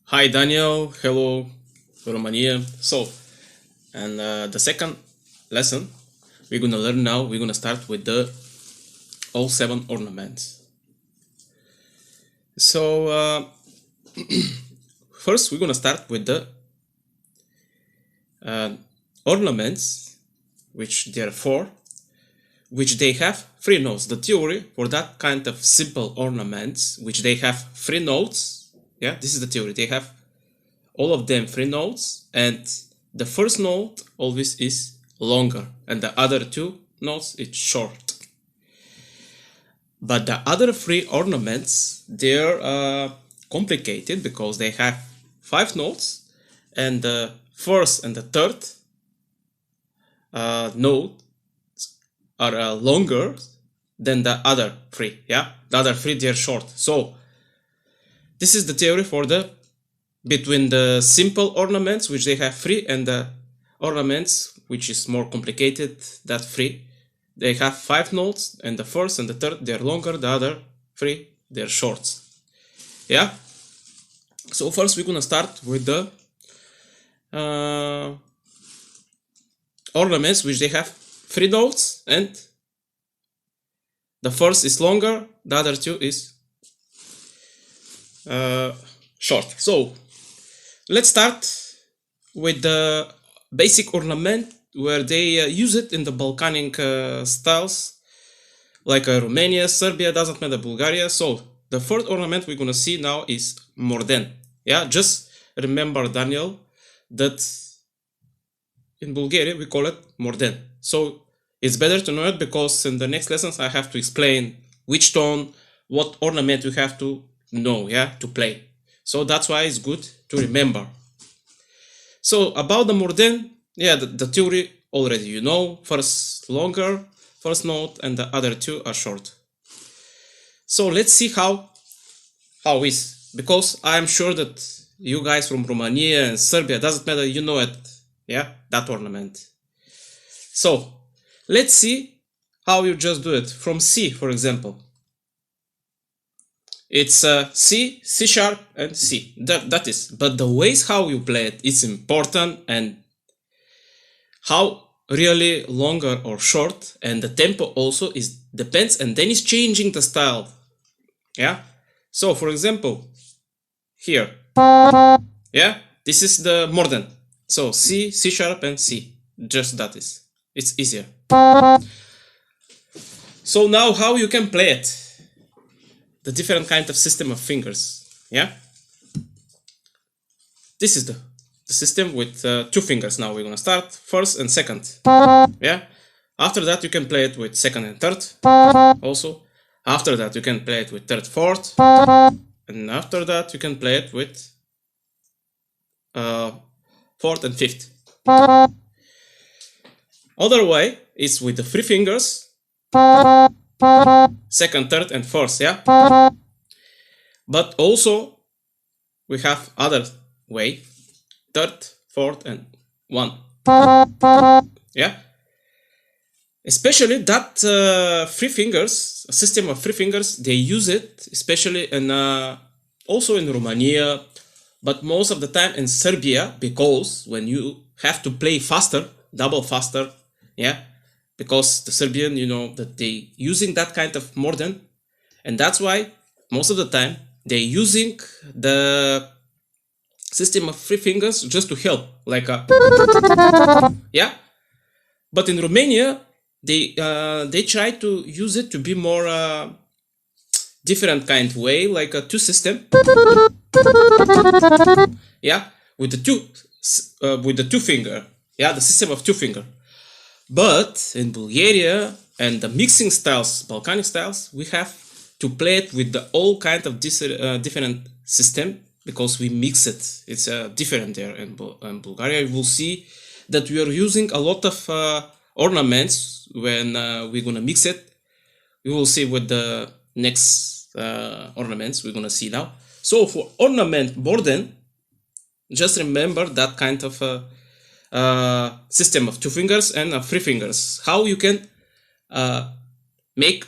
Hi Daniel, hello Romania. And the second lesson we're gonna learn now. We're gonna start with the all 7 ornaments. So first we're gonna start with the ornaments, which there are 4, which they have 3 notes. The theory for that kind of simple ornaments, which they have 3 notes. Yeah, this is the theory. They have all of them 3 notes, and the first note always is longer, and the other 2 notes is short. But the other 3 ornaments, they're complicated because they have 5 notes, and the first and the third notes are longer than the other 3. Yeah, the other 3 they're short. So this is the theory for the between the simple ornaments, which they have 3, and the ornaments which is more complicated, that 3 they have 5 notes, and the first and the third they're longer, the other 3 they're short. Yeah, so first we're gonna start with the ornaments which they have 3 notes, and the first is longer, the other 2 is short. So let's start with the basic ornament where they use it in the Balkanic styles, like Romania, Serbia, doesn't matter, Bulgaria. So the first ornament we're gonna see now is morden. Yeah, just remember, Daniel, that in Bulgaria we call it morden. So it's better to know it, because in the next lessons I have to explain which tone, what ornament you have to know, yeah, to play. So that's why it's good to remember. So about the morden, yeah, the theory already you know. First longer, first note, and the other 2 are short. So let's see how is, because I am sure that you guys from Romania and Serbia, doesn't matter, you know it, yeah, that ornament. So let's see how you just do it from C, for example. It's C, C sharp, and C. That is. But the ways how you play it is important, and how really longer or short, and the tempo also is depends, and then it's changing the style. Yeah. So for example, here. Yeah, this is the morden. So C, C sharp, and C. Just that is. It's easier. So now how you can play it? The different kind of system of fingers. Yeah, this is the system with 2 fingers. Now we're gonna start first and second. Yeah, after that you can play it with second and third also. After that you can play it with third, fourth, and after that you can play it with fourth and fifth. Other way is with the 3 fingers, second, third, and fourth. Yeah, but also we have other way, third, fourth, and 1. Yeah, especially that 3 fingers, a system of 3 fingers, they use it especially in also in Romania, but most of the time in Serbia, because when you have to play faster, double faster, yeah, because the Serbian, you know, that they using that kind of morden, and that's why most of the time they using the system of 3 fingers just to help, like a yeah. But in Romania they try to use it to be more different kind of way, like a 2 system. Yeah, with the 2 finger. Yeah, the system of 2 finger. But in Bulgaria and the mixing styles, Balkanic styles, we have to play it with the all kind of different system, because we mix it. It's different there in Bulgaria. You will see that we are using a lot of ornaments when we're gonna mix it. We will see with the next ornaments we're gonna see now. So for ornament morden, just remember that kind of system of 2 fingers and 3 fingers. How you can make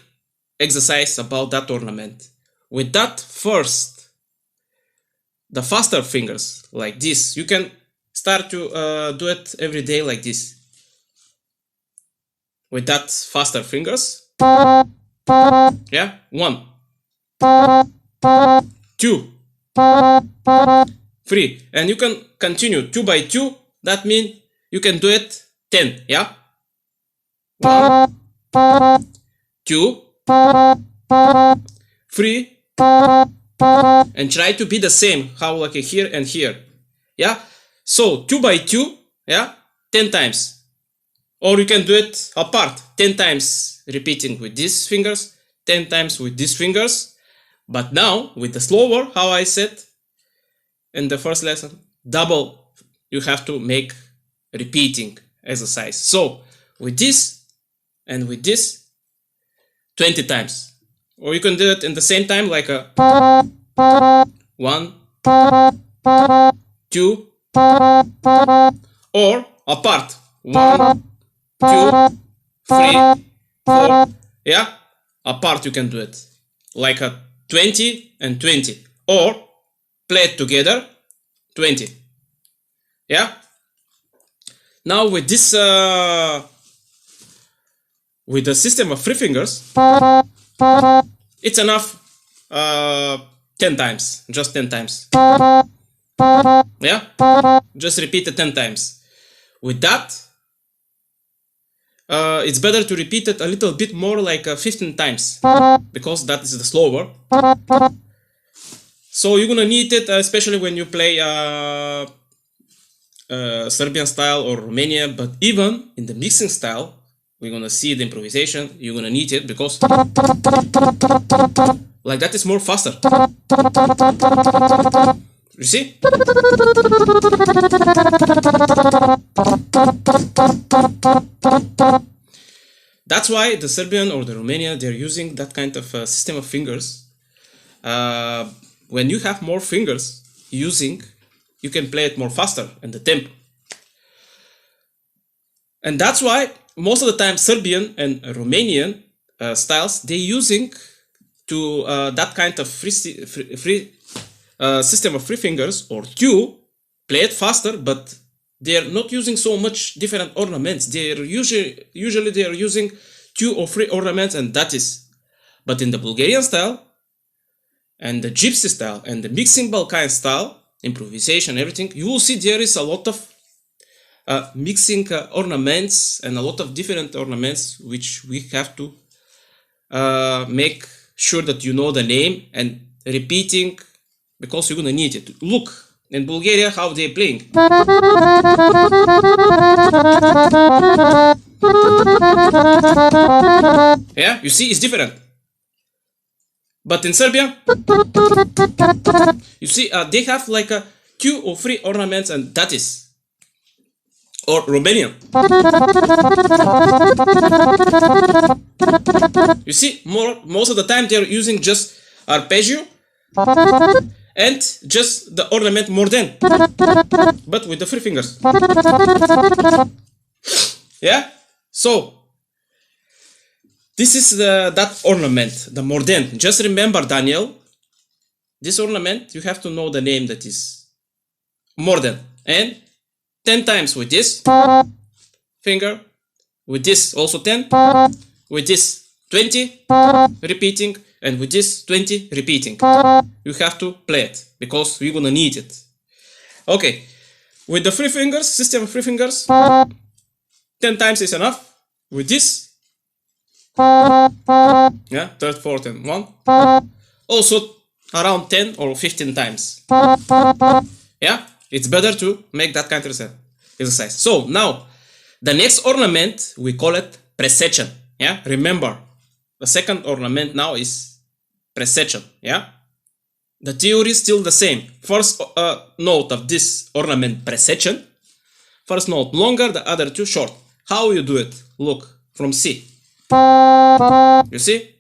exercise about that ornament. With that first the faster fingers like this. You can start to do it every day like this. With that faster fingers. Yeah, 1, 2, 3, and you can continue 2 by 2. That means you can do it 10. Yeah, 1, 2, 3, and try to be the same. How like here and here. Yeah, so 2 by 2. Yeah, 10 times. Or you can do it apart, 10 times repeating with these fingers, 10 times with these fingers. But now with the slower, how I said in the first lesson, double, you have to make repeating exercise. So with this and with this, 20 times. Or you can do it in the same time like a 1, 2, or apart, 1, 2, 3, 4. Yeah, apart you can do it like a 20 and 20, or play it together 20. Yeah, now with this with the system of 3 fingers, it's enough 10 times, just 10 times. Yeah, just repeat it 10 times. With that, it's better to repeat it a little bit more, like 15 times, because that is the slower. So you're gonna need it, especially when you play Serbian style or Romania, but even in the mixing style, we're gonna see the improvisation, you're gonna need it, because like that is more faster. You see? That's why the Serbian or the Romanian, they're using that kind of system of fingers. When you have more fingers using, you can play it more faster and the tempo. And that's why most of the time Serbian and Romanian styles, they're using to that kind of free system of 3 fingers or 2, play it faster, but they're not using so much different ornaments. They're usually they are using 2 or 3 ornaments, and that is. But in the Bulgarian style and the Gypsy style and the mixing Balkan style, improvisation, everything, you will see there is a lot of mixing ornaments and a lot of different ornaments which we have to make sure that you know the name and repeating, because you're gonna need it. Look in Bulgaria how they're playing. Yeah, you see it's different. But in Serbia, you see they have like 2 or 3 ornaments, and that is. Or Romanian. You see, most of the time they're using just arpeggio and just the ornament more than, but with the 3 fingers. Yeah, so this is that ornament, the more than. Just remember, Daniel, this ornament, you have to know the name that is more than, and 10 times with this finger, with this also 10, with this 20 repeating, and with this 20 repeating. You have to play it because we're gonna need it. Okay, with the 3 fingers, system of 3 fingers, 10 times is enough. With this, yeah, 3rd, 4th, and 1, also around 10 or 15 times. Yeah, it's better to make that kind of exercise. So now, the next ornament, we call it presection. Yeah, remember, the second ornament now is presection. Yeah, the theory is still the same. First note of this ornament presection, first note longer, the other 2 short. How you do it? Look, from C. You see?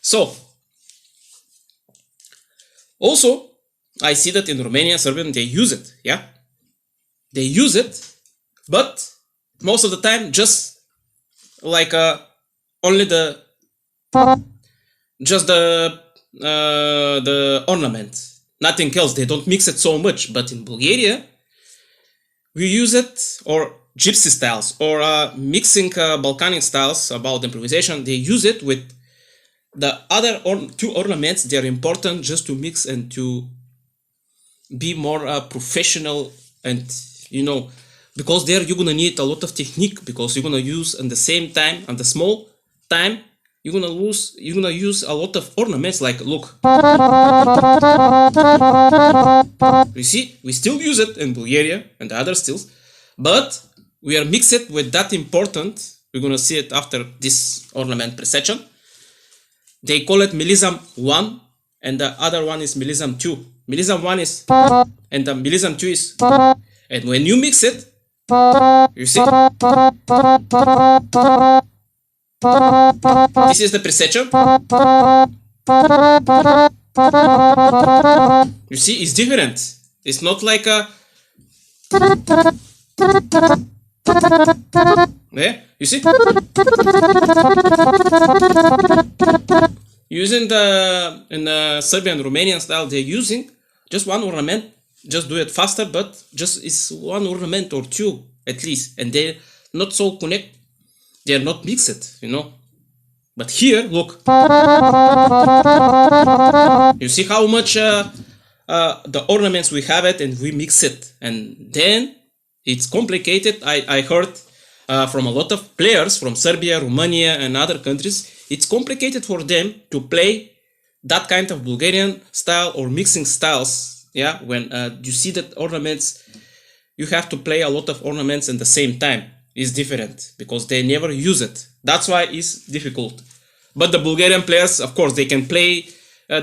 So, also, I see that in Romania, Serbian, they use it, yeah? They use it, but most of the time, just like only the just the ornament, nothing else. They don't mix it so much. But in Bulgaria, we use it, or gypsy styles, or mixing Balkanic styles about improvisation. They use it with the other two ornaments. They are important just to mix and to be more professional, and because there you're gonna need a lot of technique, because you're gonna use in the same time and the small time you're gonna use a lot of ornaments. Like, look, you see, we still use it in Bulgaria and the other stills, but we are mixed it with that important. We're gonna see it after this ornament precision. They call it millism 1, and the other one is millism 2. Millism 1 is, and the millism 2 is, and when you mix it, you see, this is the precision. You see, it's different. It's not like a, yeah, you see, using in the Serbian Romanian style, they're using just one ornament, just do it faster, but just it's one ornament or two at least, and they're not so connect, they're not mixed, But here, look, you see how much the ornaments we have it, and we mix it, and then it's complicated. I heard from a lot of players from Serbia, Romania, and other countries, it's complicated for them to play that kind of Bulgarian style or mixing styles. Yeah, when you see that ornaments, you have to play a lot of ornaments at the same time. It's different because they never use it. That's why it's difficult. But the Bulgarian players, of course, they can play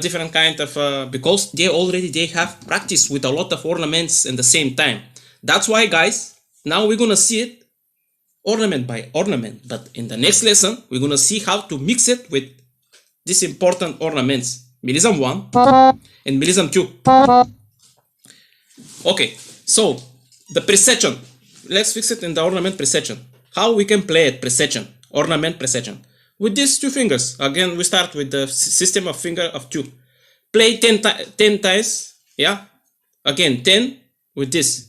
different kind of because they have practice with a lot of ornaments at the same time. That's why, guys, now we're gonna see it ornament by ornament. But in the next lesson, we're gonna see how to mix it with these important ornaments: millism 1 and millism 2. Okay, so the precision. Let's fix it in the ornament precision. How we can play it precision, ornament precision. With these two fingers. Again, we start with the system of finger of 2. Play 10 times. Yeah. Again, 10 with this.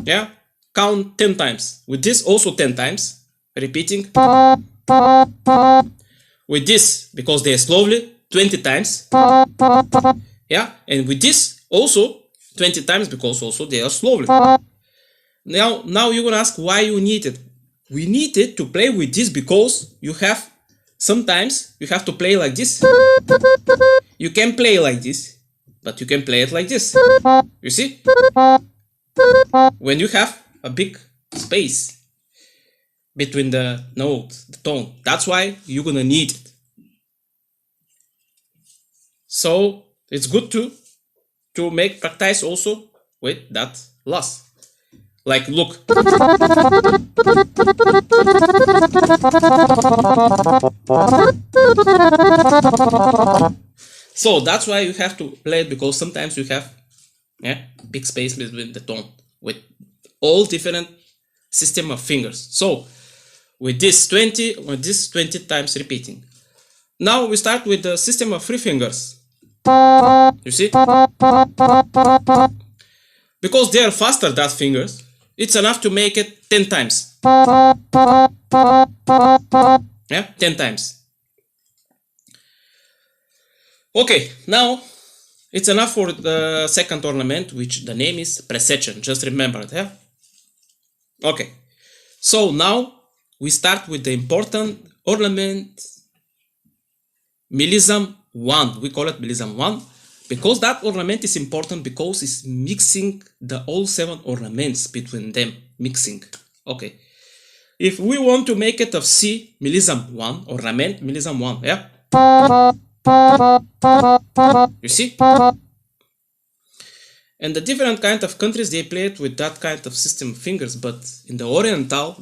Yeah. Count 10 times. With this also 10 times. Repeating. With this, because they are slowly, 20 times. Yeah. And with this also 20 times, because also they are slowly. Now you're gonna ask why you need it. We need it to play with this because sometimes you have to play like this. You can play like this, but you can play it like this. You see? When you have a big space between the note, the tone, that's why you're gonna need it. So it's good to make practice also with that loss. Like, look. So that's why you have to play it, because sometimes you have big space between the tone with all different system of fingers. So with this 20 times repeating. Now we start with the system of 3 fingers. You see? Because they are faster, that fingers, it's enough to make it 10 times. Yeah, 10 times. Okay, now it's enough for the second ornament, which the name is precision. Just remember it, yeah? Okay, so now we start with the important ornament, millism 1. We call it millism 1. Because that ornament is important, because it's mixing the all 7 ornaments between them, mixing. Okay. If we want to make it of C, millism 1, ornament, millism 1, yeah? You see? And the different kind of countries, they play it with that kind of system of fingers, but in the Oriental,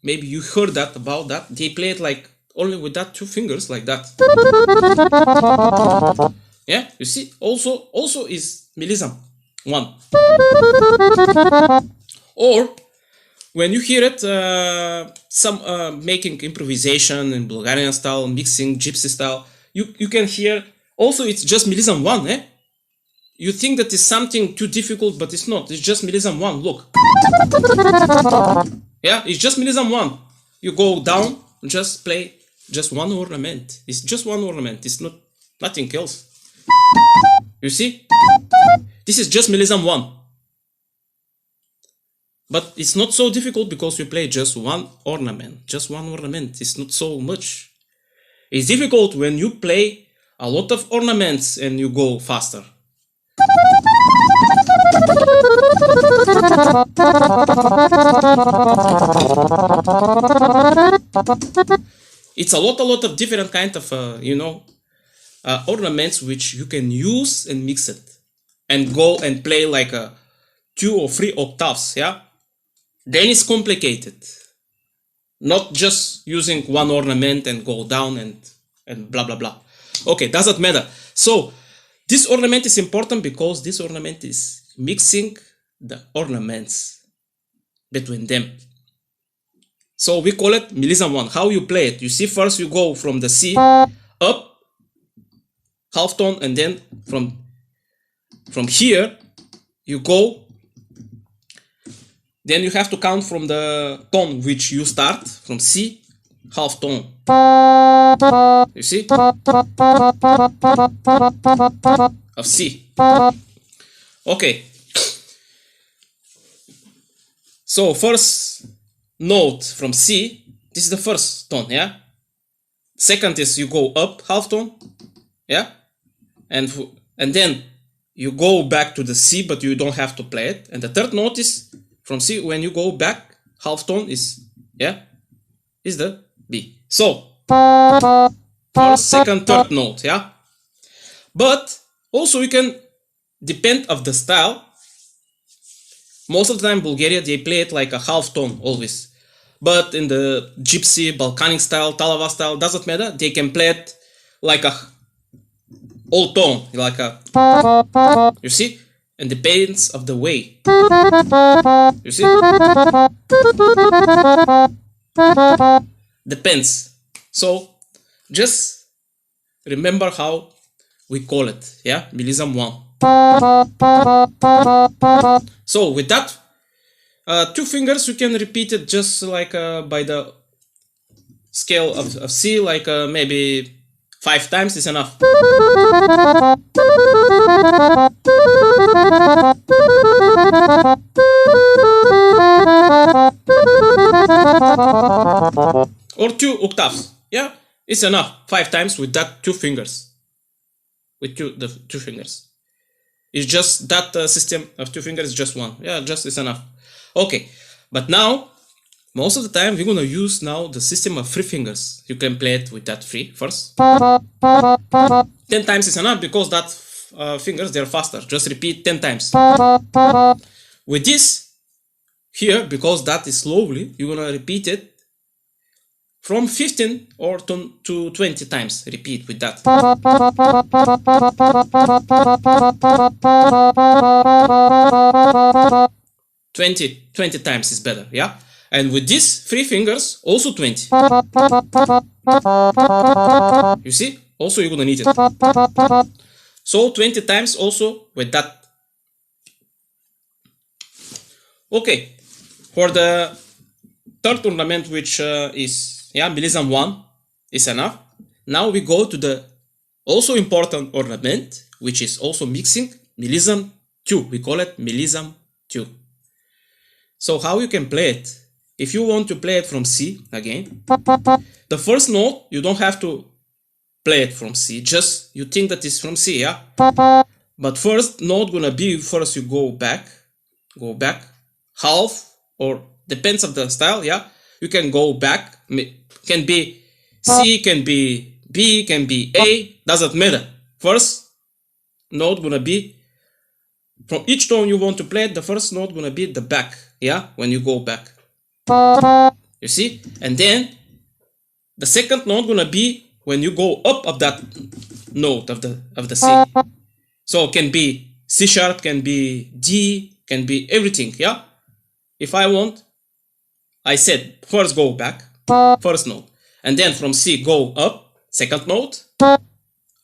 maybe you heard that about that, they play it like only with that 2 fingers, like that. Yeah, you see, also is millism 1. Or when you hear it, some making improvisation in Bulgarian style, mixing gypsy style, you can hear also it's just millism 1, eh? You think that is something too difficult, but it's not. It's just millism 1. Look. Yeah, it's just millism 1. You go down, just play just one ornament. It's just one ornament. It's not nothing else. You see? This is just millism 1. But it's not so difficult because you play just one ornament. Just one ornament. It's not so much. It's difficult when you play a lot of ornaments and you go faster. It's a lot of different kind of ornaments which you can use and mix it and go and play like 2 or 3 octaves. Yeah, then it's complicated, not just using one ornament and go down and blah blah blah. Okay, doesn't matter. So this ornament is important because this ornament is mixing the ornaments between them. So we call it millism 1. How you play it? You see, first you go from the C up half tone, and then from here you go. Then you have to count from the tone which you start from C half tone. You see? Of C. Okay. So first note from C, this is the first tone, yeah? Second is you go up half tone, yeah? And then you go back to the C, but you don't have to play it. And the third note is from C, when you go back half tone is, yeah, is the B. So first, second, third note, yeah? But also you can depend of the style. Most of the time Bulgaria, they play it like a half tone always. But in the gypsy, Balkanic style, Talava style, doesn't matter. They can play it like a all tone, like a, you see? And depends of the way. You see? Depends. So just remember how we call it, yeah? Millism 1. So with that, 2 fingers you can repeat it just like by the scale of C, like maybe 5 times is enough. Or 2 octaves, yeah, it's enough. 5 times with that 2 fingers. With the two fingers. It's just that system of 2 fingers, just one. Yeah, just is enough. Okay, but now most of the time we're gonna use now the system of 3 fingers. You can play it with that 3 first. 10 times is enough because that fingers, they're faster. Just repeat 10 times. With this here, because that is slowly, you're gonna repeat it from 15 or to 20 times. Repeat with that. 20 times is better, yeah? And with these 3 fingers, also 20. You see? Also you're gonna need it. So 20 times also with that. Okay. For the third ornament, which is, yeah, millism 1 is enough. Now we go to the also important ornament, which is also mixing, millism 2. We call it millism 2. So how you can play it? If you want to play it from C again, the first note, you don't have to play it from C, just you think that it's from C, yeah? But first note gonna be, first you go back, half, or depends on the style, yeah? You can go back, can be C, can be B, can be A, doesn't matter. First note gonna be, from each tone you want to play it, the first note gonna be the back, yeah? When you go back. You see? And then the second note gonna be when you go up of that note of the C. So it can be C sharp, can be D, can be everything, yeah? If I want I said first go back, first note, and then from C go up, second note.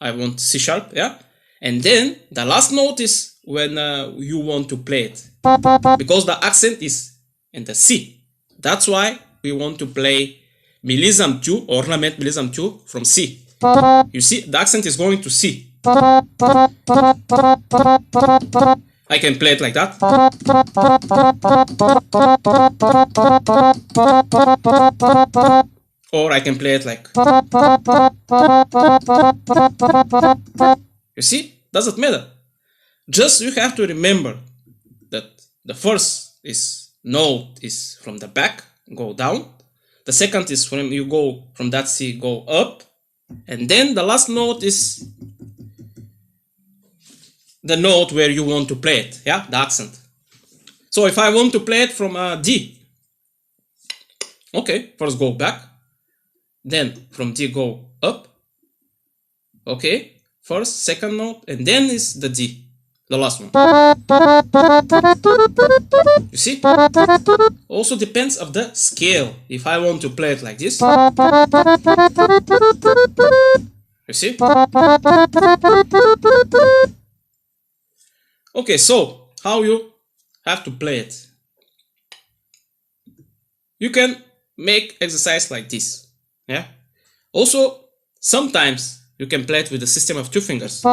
I want C sharp, yeah, and then the last note is when you want to play it, because the accent is in the C. That's why we want to play millism 2, ornament millism 2 from C. You see, the accent is going to C. I can play it like that. Or I can play it like. You see, doesn't matter. Just you have to remember that the first note is from the back, go down. The second is when you go from that C, go up. And then the last note is the note where you want to play it, yeah, the accent. So if I want to play it from D, okay, first go back, then from D go up, okay, first, second note, and then is the D, the last one. You see? Also depends of the scale. If I want to play it like this, you see? Okay, so how you have to play it? You can make exercise like this, yeah. Also, sometimes you can play it with a system of 2 fingers.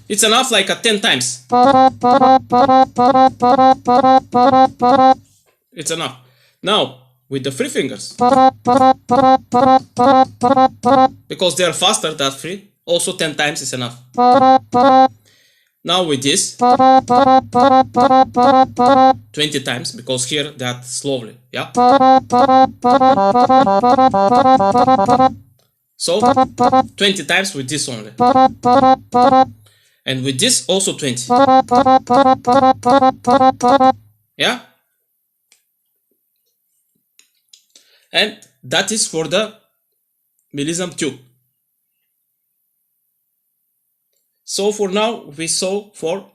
It's enough like 10 times. It's enough. Now, with the 3 fingers, because they are faster, that 3, also 10 times is enough. Now with this, 20 times, because here that slowly, yeah. So 20 times with this only, and with this also 20, yeah. And that is for the millism 2. So for now we saw for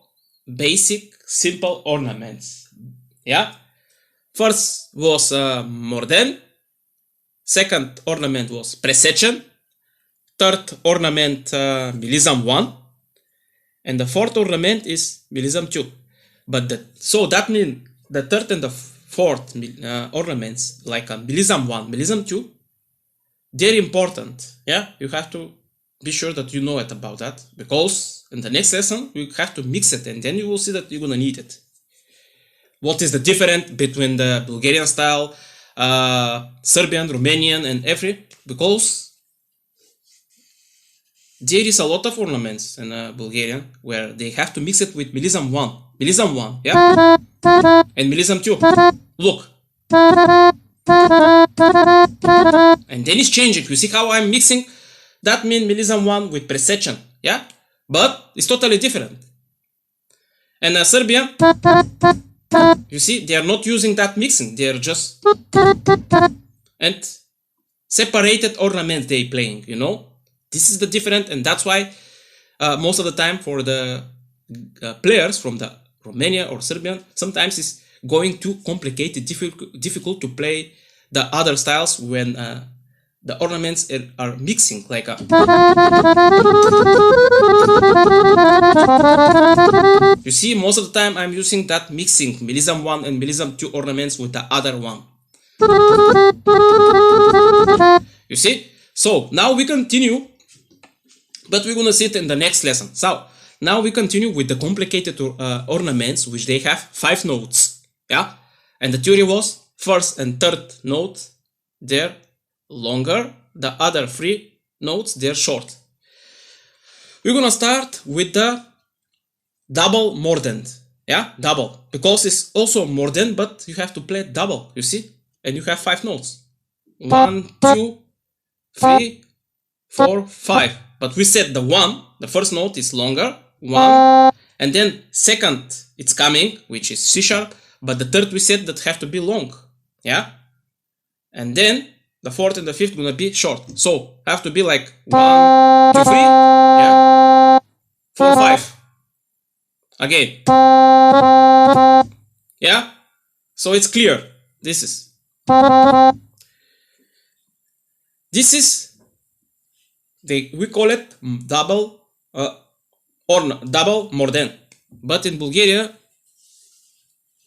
basic simple ornaments, yeah. First was morden, second ornament was precession, third ornament millism 1, and the fourth ornament is millism 2. But so that means the third and the fourth ornaments, like millism 1, millism 2, they're important, yeah. You have to be sure that you know it about that, because in the next lesson we have to mix it, and then you will see that you're gonna need it. What is the difference between the Bulgarian style, Serbian, Romanian, and every? Because there is a lot of ornaments in Bulgarian where they have to mix it with millism 1, yeah, and millism 2. Look, and then it's changing. You see how I'm mixing? That means millism 1 with precession, yeah, but it's totally different. And Serbian, you see, they are not using that mixing. They are just and separated ornaments they playing. You know, this is the different, and that's why most of the time for the players from the Romania or Serbian, sometimes it's going too complicated, difficult to play the other styles when the ornaments are mixing like a. You see, most of the time I'm using that mixing millism 1 and millism 2 ornaments with the other one. You see? So now we continue, but we're gonna see it in the next lesson. So now we continue with the complicated ornaments, which they have 5 notes. Yeah, and the theory was first and third note, they're longer, the other 3 notes, they're short. We're gonna start with the double mordent, yeah, double, because it's also mordent, but you have to play double, you see, and you have 5 notes, 1, 2, 3, 4, 5, but we said the first note is longer, 1, and then second it's coming, which is C sharp, but the third we said that have to be long, yeah, and then the fourth and the fifth gonna be short, so have to be like 1, 2, 3, yeah, 4, 5. Again. Yeah, so it's clear. This is we call it double double morden, but in Bulgaria,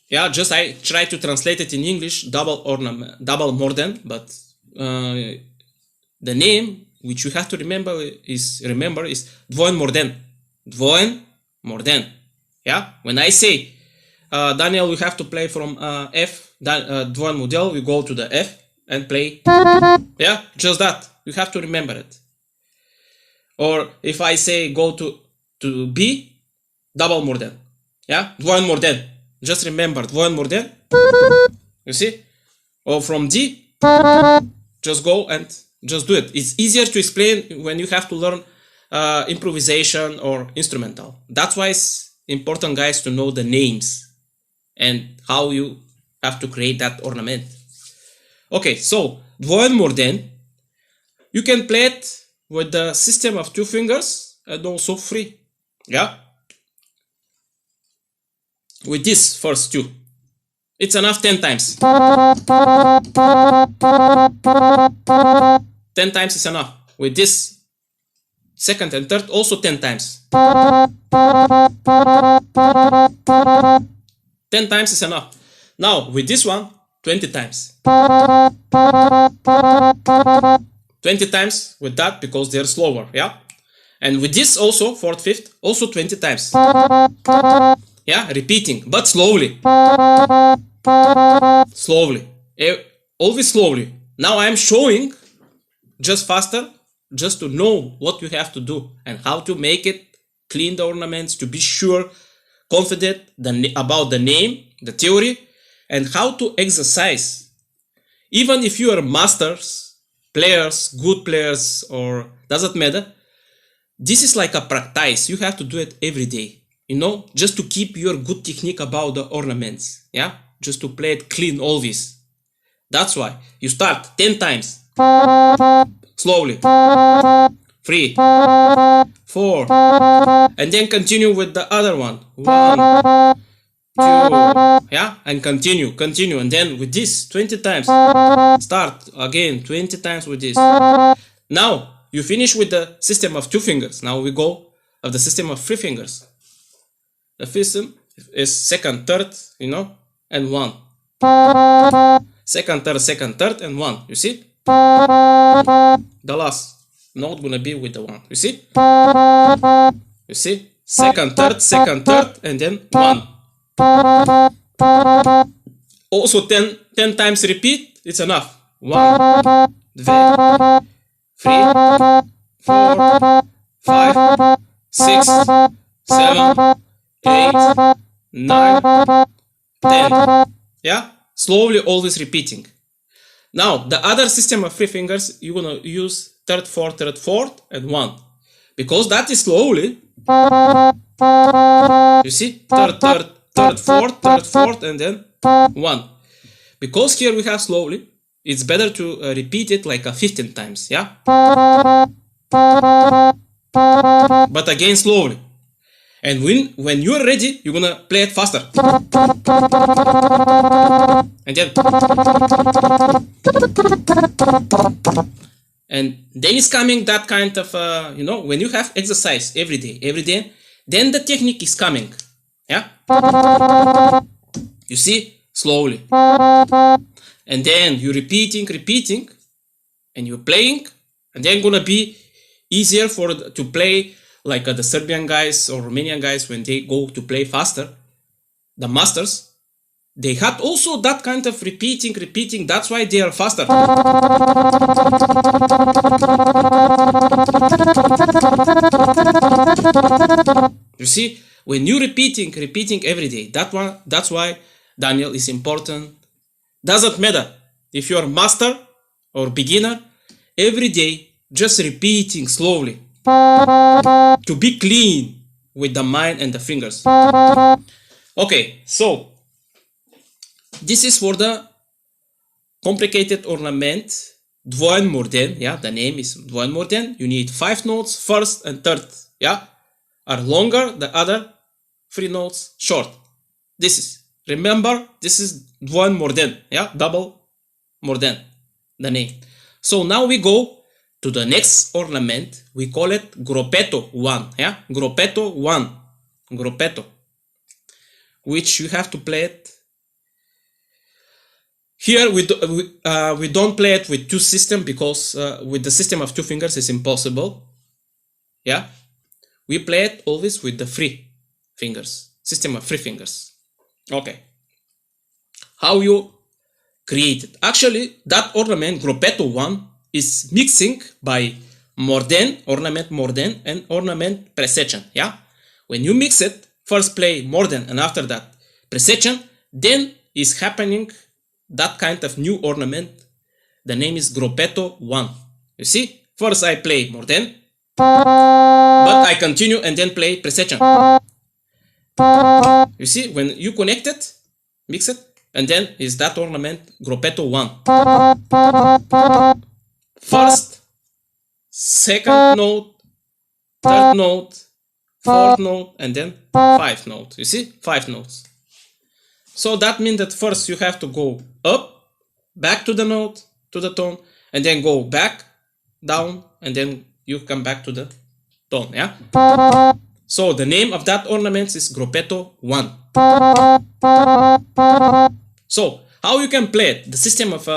yeah, just I try to translate it in English, double ornament, double morden, but the name which you have to remember is dvojen morden. Dvojen morden. Yeah, when I say Daniel, you have to play from F, dvojen model, we go to the F and play. Yeah, just that. You have to remember it. Or if I say go to B, double morden. Yeah, dvojen morden. Just remember dvojen morden. You see? Or from D, just go and just do it. It's easier to explain when you have to learn improvisation or instrumental. That's why it's important, guys, to know the names and how you have to create that ornament. Okay, so dvojen morden, you can play it with the system of 2 fingers and also 3. Yeah, with this first 2, it's enough 10 times. 10 times is enough. With this second and third, also 10 times. 10 times is enough. Now with this one, 20 times. 20 times with that, because they're slower. Yeah, and with this also, 4th, 5th, also 20 times. Yeah, repeating, but slowly. Slowly, always slowly. Now I'm showing just faster, just to know what you have to do and how to make it, clean the ornaments, to be sure, confident about the name, the theory, and how to exercise. Even if you are masters, players, good players, or doesn't matter, this is like a practice. You have to do it every day, you know, just to keep your good technique about the ornaments. Yeah, just to play it clean always. That's why you start 10 times slowly, 3, 4, and then continue with the other one, 1, 2, yeah, and continue, and then with this 20 times, start again 20 times with this. Now you finish with the system of 2 fingers. Now we go of the system of 3 fingers. The system is second, third, you know, and 1. Second, third, and 1. You see? The last note gonna be with the 1. You see? You see? Second, third, and then 1. Also 10 times repeat, it's enough. 1, 2, 3, 4, 5, 6, 7, 8, 9, 10. Yeah? Slowly, always repeating. Now, the other system of 3 fingers, you're gonna use third, fourth, and 1. Because that is slowly. You see? Third, fourth, and then 1. Because here we have slowly, it's better to repeat it like 15 times. Yeah? But again, slowly. And when you're ready, you're gonna play it faster. And then it's coming that kind of, you know, when you have exercise every day, then the technique is coming. Yeah? You see? Slowly. And then you're repeating, and you're playing, and then gonna be easier to play like the Serbian guys or Romanian guys when they go to play faster. The masters, they had also that kind of repeating. That's why they are faster. You see, when you're repeating every day, that's why Daniel is important. Doesn't matter if you're master or beginner, every day just repeating slowly to be clean with the mind and the fingers. Okay, so this is for the complicated ornament, dvojen morden. Yeah, the name is dvojen morden. You need 5 notes, first and third. Yeah, are longer. The other 3 notes short. This is Remember, this is двоен морден. Yeah, double морден, the name. So now we go to the next ornament. We call it grupeto 1. Yeah, grupeto 1. Grupeto. Which you have to play it. Here we don't play it with two systems because with the system of two fingers it's impossible. Yeah, we play it always with the free fingers. System of free fingers. Okay. How you create it? Actually, that ornament grupeto 1 is mixing by morden, ornament morden, and ornament presecchen. Yeah, when you mix it, first play morden and after that presecchen, then is happening that kind of new ornament. The name is grupeto 1. You see, first I play morden, but I continue and then play presecchen. You see, when you connect it, mix it, and then is that ornament grupeto 1. First, second note, third note, fourth note, and then fifth note. You see, 5 notes. So that means that first you have to go up, back to the note, to the tone, and then go back, down, and then you come back to the tone. Yeah. So the name of that ornament is grupeto 1. So how you can play it? The system of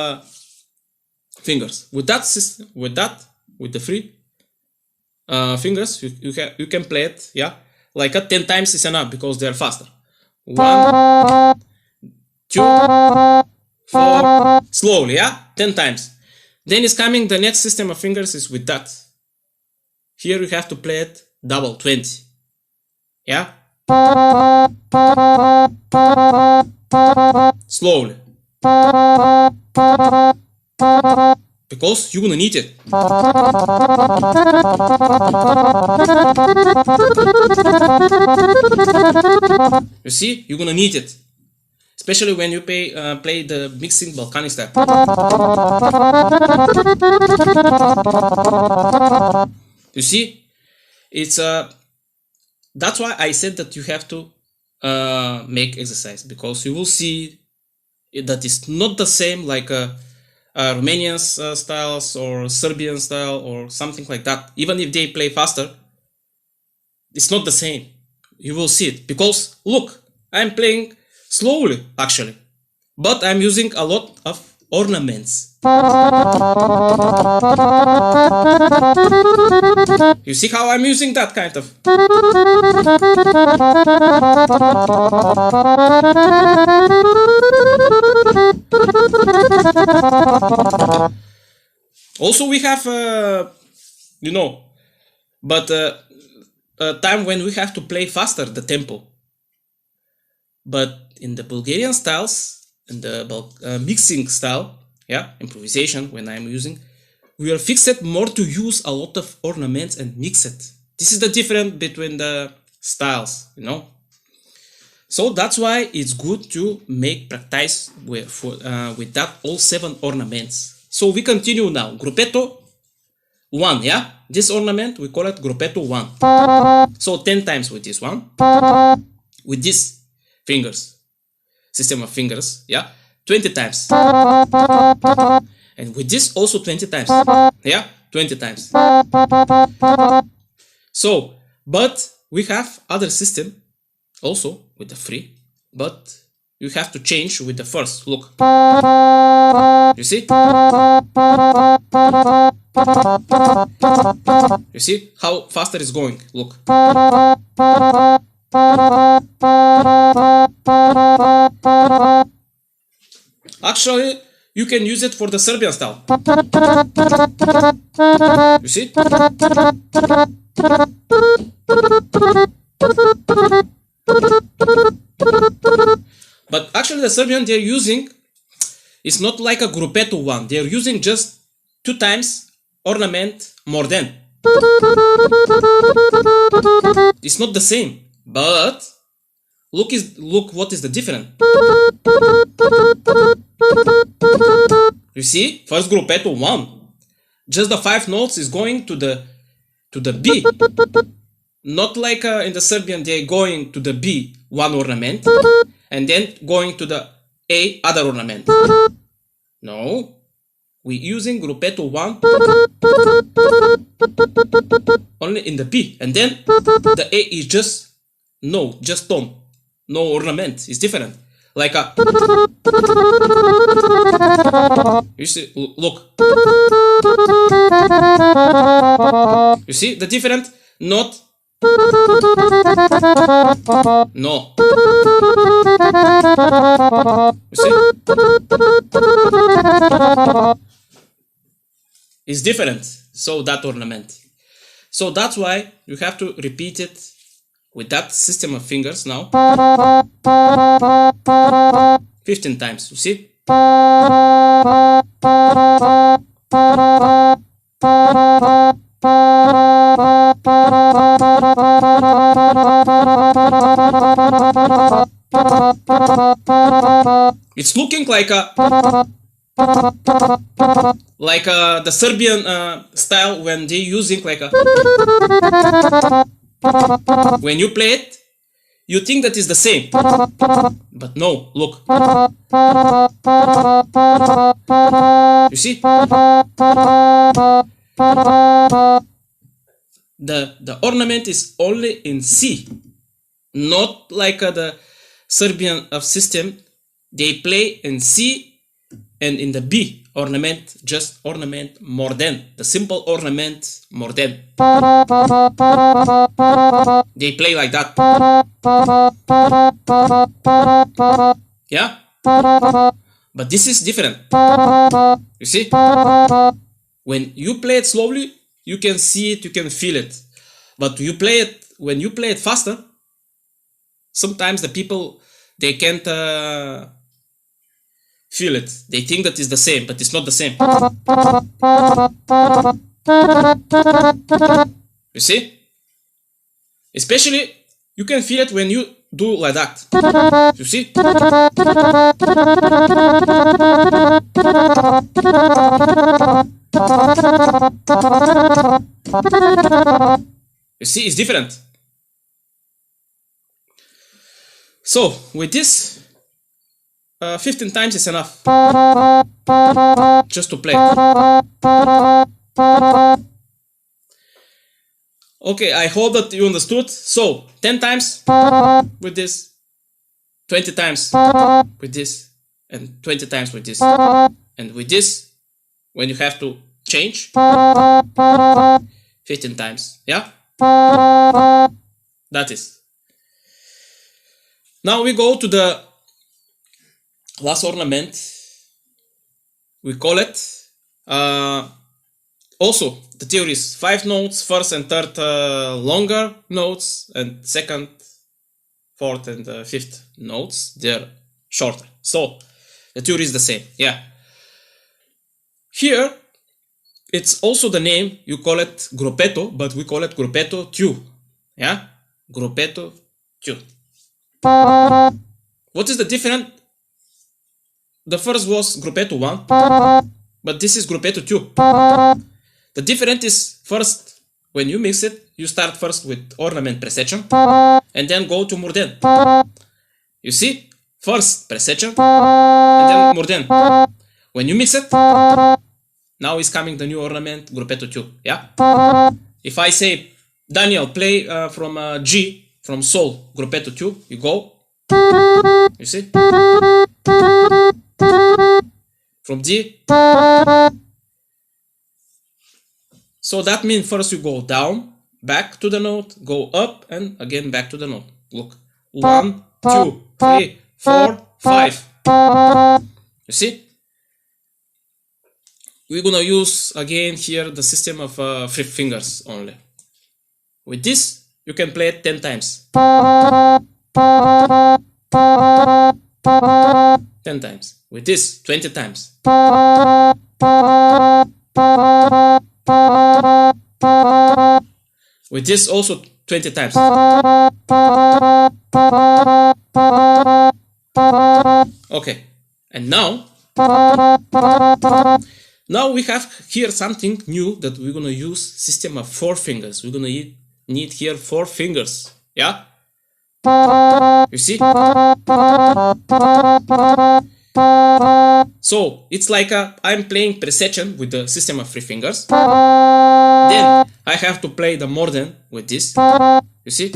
fingers. With that system, with the free fingers, you can play it. Yeah, like 10 times is enough because they are faster. 1, 2, 4, slowly. Yeah, 10 times. Then is coming the next system of fingers is with that. Here you have to play it double 20. Yeah, slowly, because you're gonna need it. You see, you're gonna need it, especially when you play the mixing Balkanic style. You see, it's that's why I said that you have to make exercise, because you will see that it's not the same like Romanian styles or Serbian style or something like that. Even if they play faster, it's not the same. You will see it, because look, I'm playing slowly actually, but I'm using a lot of ornaments. You see how I'm using that kind of. Also we have you know, but a time when we have to play faster the tempo. But in the Bulgarian styles, in the mixing style, yeah, improvisation, when I'm using, we are fixed more to use a lot of ornaments and mix it. This is the difference between the styles, you know. So that's why it's good to make practice with that all 7 ornaments. So we continue now. Grupeto 1, yeah? This ornament, we call it grupeto 1. So 10 times with this one. With these fingers. System of fingers, yeah? 20 times. And with this also 20 times. Yeah? 20 times. So, but we have other system also with the free, but you have to change with the first. Look. You see? You see how faster it's going? Look. Actually, you can use it for the Serbian style. You see? But actually the Serbian they're using, it's not like a grupeto 1. They're using just 2 times ornament more than. It's not the same. But look what is the difference. You see, first grupeto 1, just the 5 notes is going to the B. Not like in the Serbian, they're going to the B, one ornament, and then going to the A, other ornament. No, we're using grupeto 1 only in the B, and then the A is just tone, no ornament. It's different. Like a, you see, look. You see the different? Not. No. You see? It's different. So that ornament. So that's why you have to repeat it with that system of fingers now 15 times. You see? It's looking like the Serbian style when they're using like a. When you play it, you think that is the same, but no. Look. You see? The ornament is only in C, not like the Serbian of system. They play in C and in the B ornament, just ornament more than the simple ornament more than. They play like that. Yeah, but this is different. You see, when you play it slowly, you can see it, you can feel it. But when you play it faster, sometimes the people, they can't feel it. They think that it's the same, but it's not the same. You see? Especially, you can feel it when you do like that. You see? You see, it's different. So, with this, 15 times is enough just to play. Okay, I hope that you understood. So, 10 times with this, 20 times with this, and 20 times with this. And with this, when you have to change, 15 times. Yeah? That is. Now we go to the last ornament. We call it also the theory is 5 notes, first and third longer notes, and second, fourth and fifth notes, they're shorter. So the theory is the same. Yeah, here it's also the name, you call it grupeto, but we call it grupeto 2. Yeah, grupeto 2. What is the difference? The first was grupeto 1, but this is grupeto 2. The difference is, first, when you mix it, you start first with ornament presection, and then go to morden. You see? First presection, and then morden. When you mix it, now is coming the new ornament, grupeto 2. Yeah? If I say, Daniel, play from G, from Sol, grupeto 2, you go. You see? From D. So that means first you go down, back to the note, go up, and again back to the note. Look. 1, 2, 3, 4, 5. You see? We're gonna use again here the system of 3 fingers only. With this, you can play it 10 times. 10 times. With this, 20 times. With this also 20 times. Okay. And now we have here something new that we're gonna use system of 4 fingers. We're gonna need here 4 fingers. Yeah? You see? So it's like I'm playing precision with the system of 3 fingers. Then I have to play the modern with this. You see?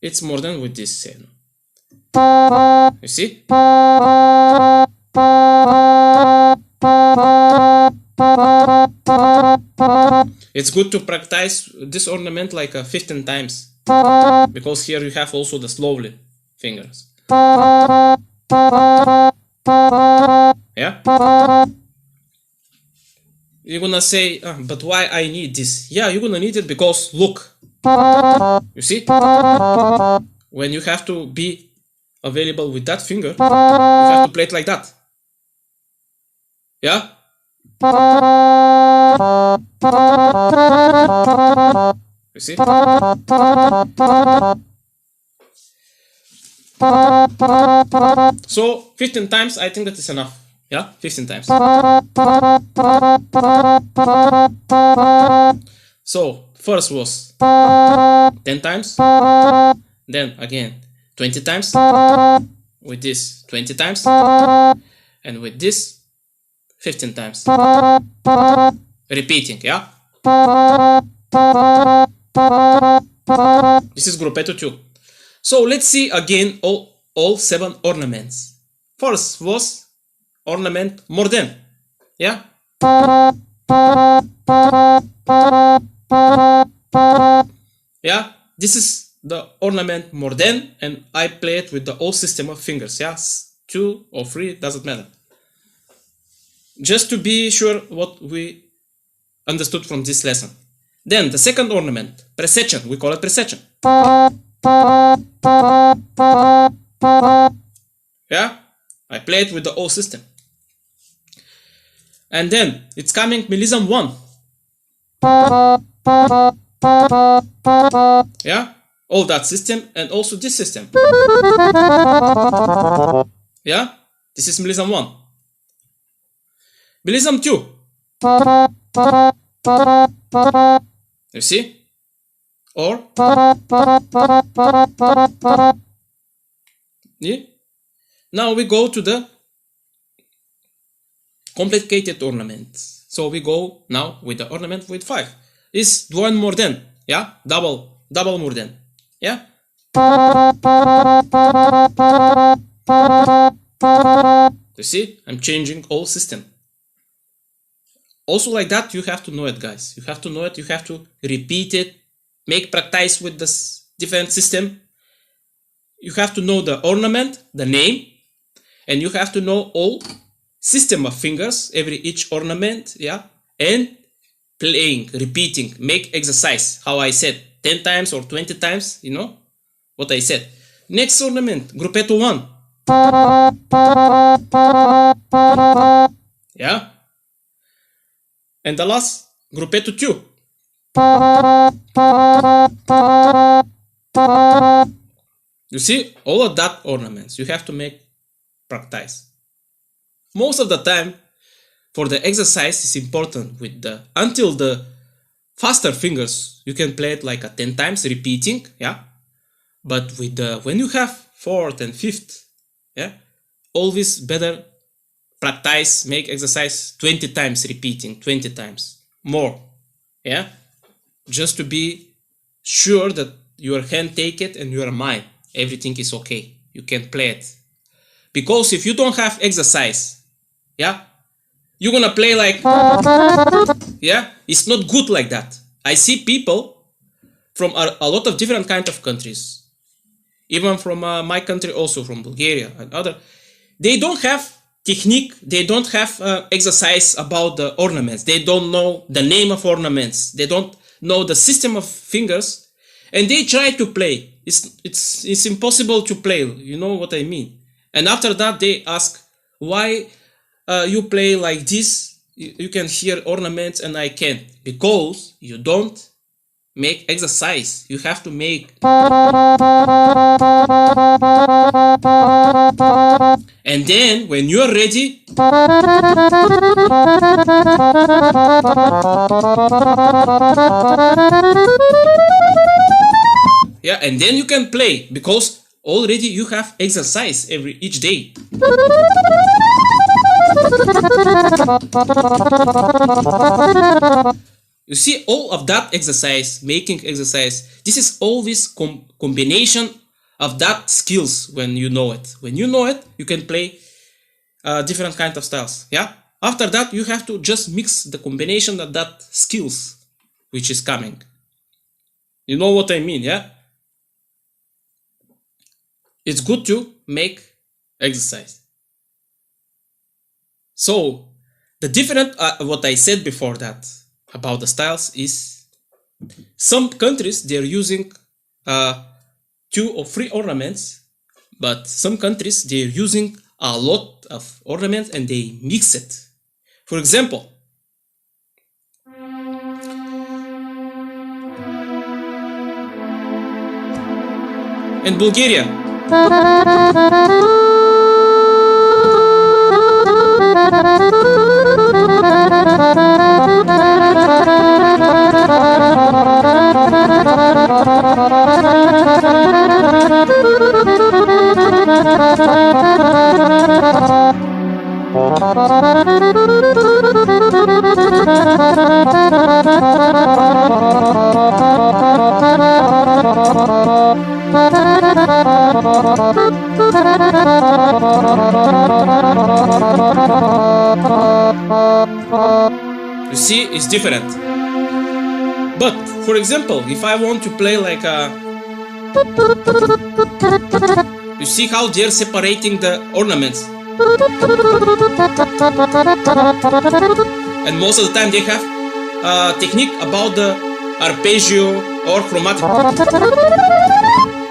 It's modern with this. You see? It's good to practice this ornament like 15 times, because here you have also the slowly fingers. Yeah? You're gonna say, but why I need this? Yeah, you're gonna need it because look. You see? When you have to be available with that finger, you have to play it like that. Yeah? You see? So 15 times, I think that is enough. Yeah, 15 times. So first was 10 times, then again 20 times, with this 20 times, and with this 15 times. Repeating, yeah? This is gruppetto 2. So let's see again all 7 ornaments. First was ornament modern, yeah? Yeah, this is the ornament modern, and I play it with the old system of fingers, yeah? 2 or 3, doesn't matter. Just to be sure what we understood from this lesson. Then the second ornament, precision, we call it precision. Yeah, I play it with the old system. And then it's coming melism 1. Yeah, all that system and also this system. Yeah, this is melism 1. Melism 2. You see? Or yeah. Now we go to the complicated ornaments. So we go now with the ornament with 5. It's one more than, yeah? Double more than, yeah? You see? I'm changing all system. Also like that, you have to know it, guys. You have to know it, you have to repeat it, make practice with this different system. You have to know the ornament, the name, and you have to know all system of fingers, each ornament, yeah? And playing, repeating, make exercise, how I said, 10 times or 20 times, you know what I said. Next ornament, gruppetto 1. Yeah? And the last, gruppetto 2. You see, all of that ornaments, you have to make practice. Most of the time, for the exercise, is important with the, until the faster fingers, you can play it like a 10 times, repeating, yeah? But with the, when you have 4th and 5th, yeah? Always better practice, make exercise 20 times, repeating 20 times, more, yeah? Just to be sure that your hand take it and your mind, everything is okay, you can play it. Because if you don't have exercise, yeah, you're gonna play like, yeah, it's not good like that. I see people from a lot of different kind of countries, even from my country also, from Bulgaria and other, they don't have technique, they don't have exercise about the ornaments, they don't know the name of ornaments, they don't know the system of fingers, and they try to play. It's impossible to play, you know what I mean? And after that they ask, why you play like this, you can hear ornaments and I can't? Because you don't make exercise, you have to make. And then when you're ready, yeah, and then you can play because already you have exercise each day. You see all of that exercise, making exercise, this is always combination of that skills when you know it. When you know it, you can play different kind of styles. Yeah. After that, you have to just mix the combination of that skills which is coming. You know what I mean, yeah? It's good to make exercise. So the different what I said before that about the styles is some countries they're using 2 or 3 ornaments, but some countries they're using a lot of ornaments and they mix it. For example, in Bulgaria, you see, it's different. But for example, if I want to play like a, you see how they're separating the ornaments, and most of the time they have a technique about the arpeggio or chromatic.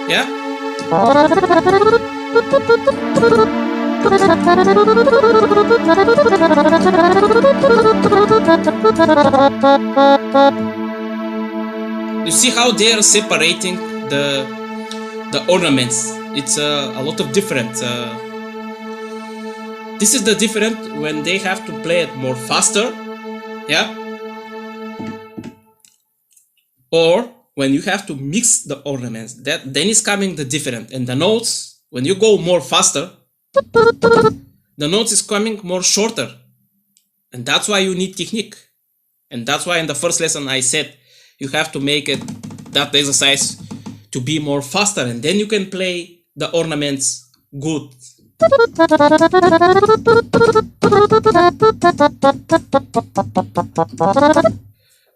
Yeah. You see how they are separating the ornaments. It's a lot of different. This is the different when they have to play it more faster, yeah, or when you have to mix the ornaments. That then is coming the different, and the notes when you go more faster, the notes is coming more shorter, and that's why you need technique. And that's why in the first lesson I said you have to make it that exercise to be more faster, and then you can play the ornaments good.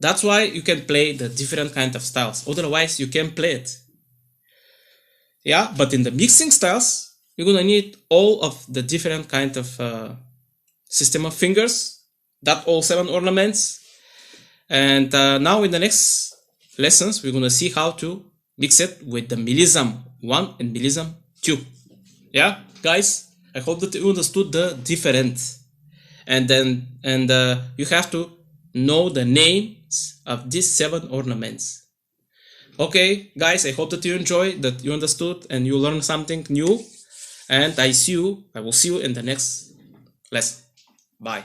That's why you can play the different kind of styles. Otherwise you can play it. Yeah, but in the mixing styles, you're gonna need all of the different kind of system of fingers, that all 7 ornaments. And now in the next lessons, we're gonna see how to mix it with the millism 1 and millism 2. Yeah, guys, I hope that you understood the difference. And then you have to know the names of these 7 ornaments. Okay, guys, I hope that you enjoyed, that you understood, and you learned something new. And I will see you in the next lesson. Bye.